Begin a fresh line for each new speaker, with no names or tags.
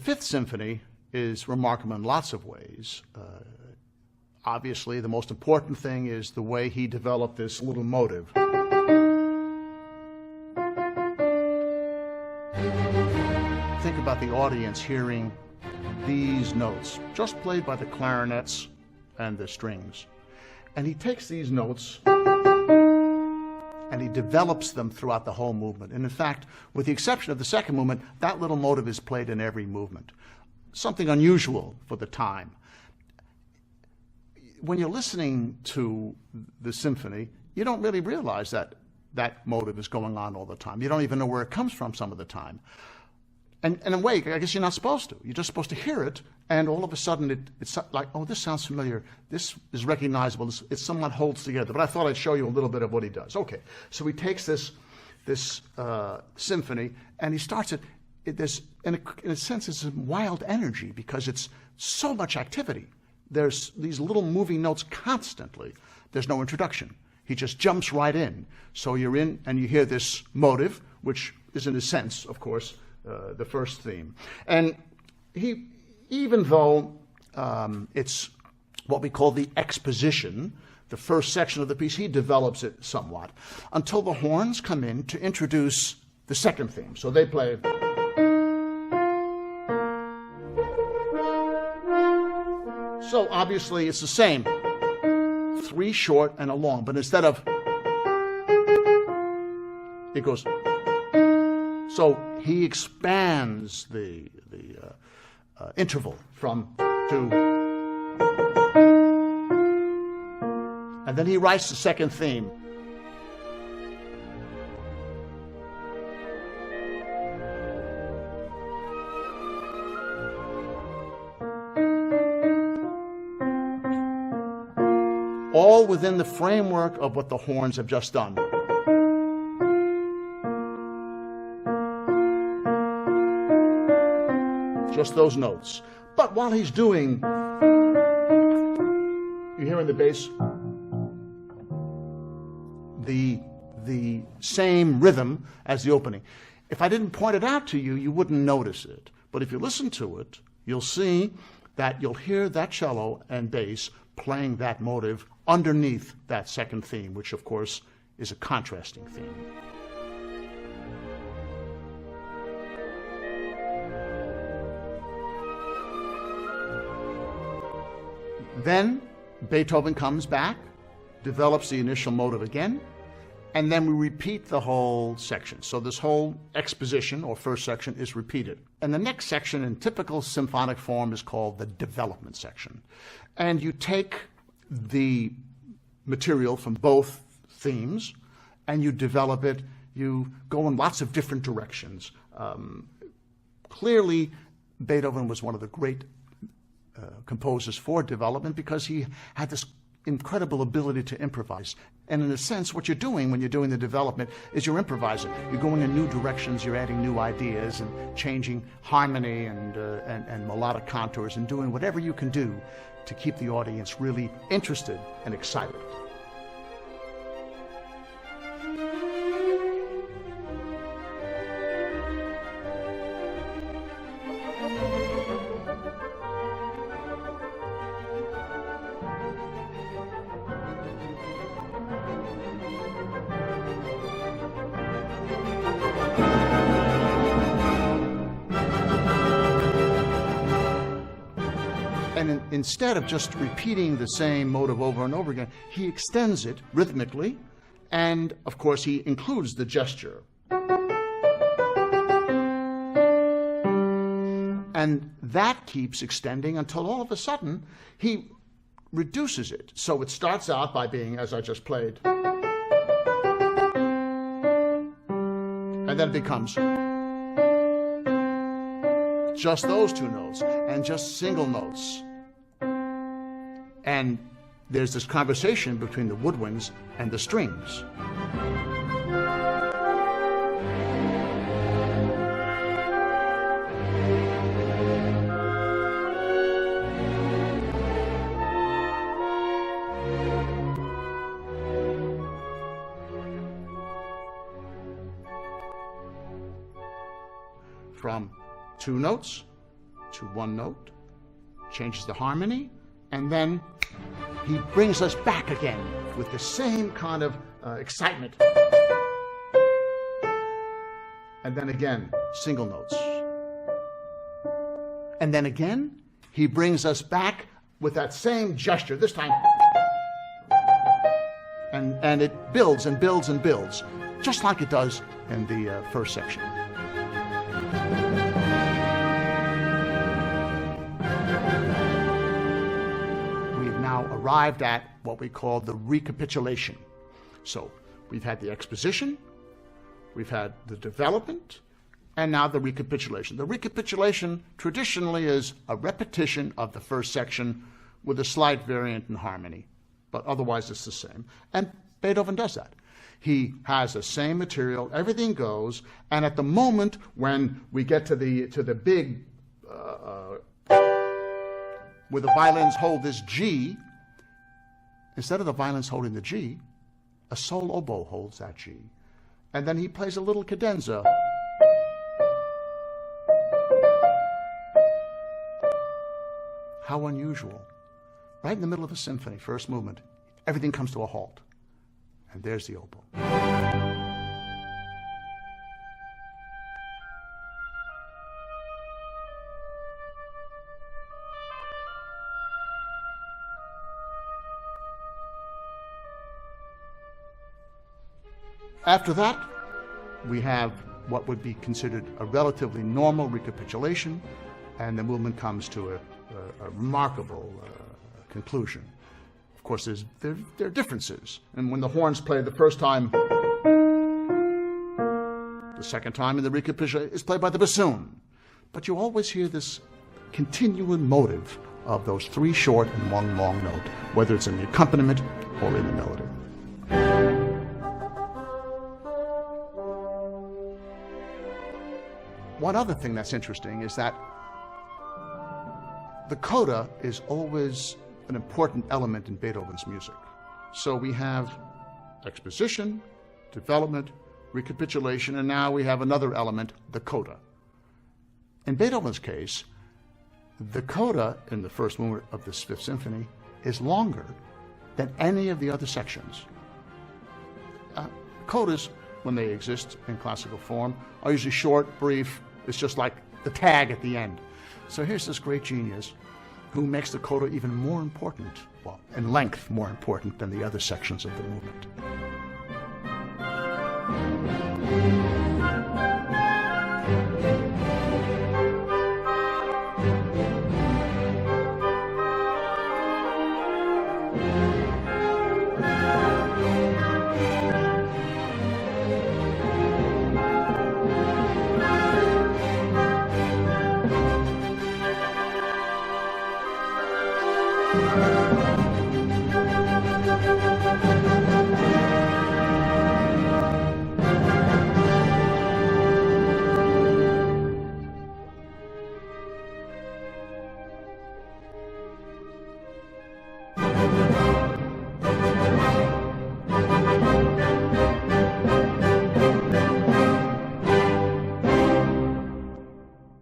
Fifth Symphony is remarkable in lots of ways. Obviously, the most important thing is the way he developed this little motive. Think about the audience hearing these notes, just played by the clarinets and the strings. And he takes these notes and he develops them throughout the whole movement. And in fact, with the exception of the second movement, that little motive is played in every movement. Something unusual for the time. When you're listening to the symphony, you don't really realize that that motive is going on all the time. You don't even know where it comes from some of the time. And in a way, I guess you're not supposed to. You're just supposed to hear it, and all of a sudden it's like, oh, this sounds familiar. This is recognizable. It somewhat holds together. But I thought I'd show you a little bit of what he does. Okay, so he takes this symphony, and he starts it. There's, in a sense, it's a wild energy because it's so much activity. There's these little moving notes constantly. There's no introduction. He just jumps right in. So you're in, and you hear this motive, which is, in a sense, of course, the first theme. And he, even though it's what we call the exposition, the first section of the piece, he develops it somewhat until the horns come in to introduce the second theme. So they play. So obviously it's the same. 3 short and a long, but instead of, it goes. So he expands the interval from to, and then he writes the second theme. All within the framework of what the horns have just done. Just those notes. But while he's doing, you're hearing the bass, the same rhythm as the opening. If I didn't point it out to you, you wouldn't notice it. But if you listen to it, you'll see that you'll hear that cello and bass playing that motive underneath that second theme, which of course is a contrasting theme. Then Beethoven comes back, develops the initial motive again, and then we repeat the whole section. So this whole exposition, or first section, is repeated. And the next section, in typical symphonic form, is called the development section. And you take the material from both themes, and you develop it. You go in lots of different directions. Clearly, Beethoven was one of the great composers for development because he had this incredible ability to improvise. And in a sense, what you're doing when you're doing the development is you're improvising. You're going in new directions, you're adding new ideas and changing harmony and melodic contours and doing whatever you can do to keep the audience really interested and excited. And instead of just repeating the same motive over and over again, he extends it rhythmically, and of course he includes the gesture. And that keeps extending until all of a sudden he reduces it. So it starts out by being, as I just played, and then it becomes just those two notes and just single notes. And there's this conversation between the woodwinds and the strings. From 2 notes to one note, changes the harmony, and then he brings us back again with the same kind of excitement. And then again, single notes. And then again, he brings us back with that same gesture, this time. And it builds and builds and builds, just like it does in the first section. We've now arrived at what we call the recapitulation. So we've had the exposition, we've had the development, and now the recapitulation. The recapitulation traditionally is a repetition of the first section with a slight variant in harmony, but otherwise it's the same. And Beethoven does that. He has the same material, everything goes, and at the moment when we get to the big, where the violins hold this G, instead of the violins holding the G, a sole oboe holds that G. And then he plays a little cadenza. How unusual. Right in the middle of a symphony, first movement, everything comes to a halt. And there's the oboe. After that, we have what would be considered a relatively normal recapitulation, and the movement comes to a remarkable conclusion. Of course, there are differences. And when the horns play the first time, the second time in the recapitulation is played by the bassoon. But you always hear this continuing motive of those three short and one long note, whether it's in the accompaniment or in the melody. One other thing that's interesting is that the coda is always an important element in Beethoven's music. So we have exposition, development, recapitulation, and now we have another element, the coda. In Beethoven's case, the coda in the first movement of the Fifth Symphony is longer than any of the other sections. Codas, when they exist in classical form, are usually short, brief. It's just like the tag at the end. So here's this great genius who makes the coda even more important, well, in length more important than the other sections of the movement.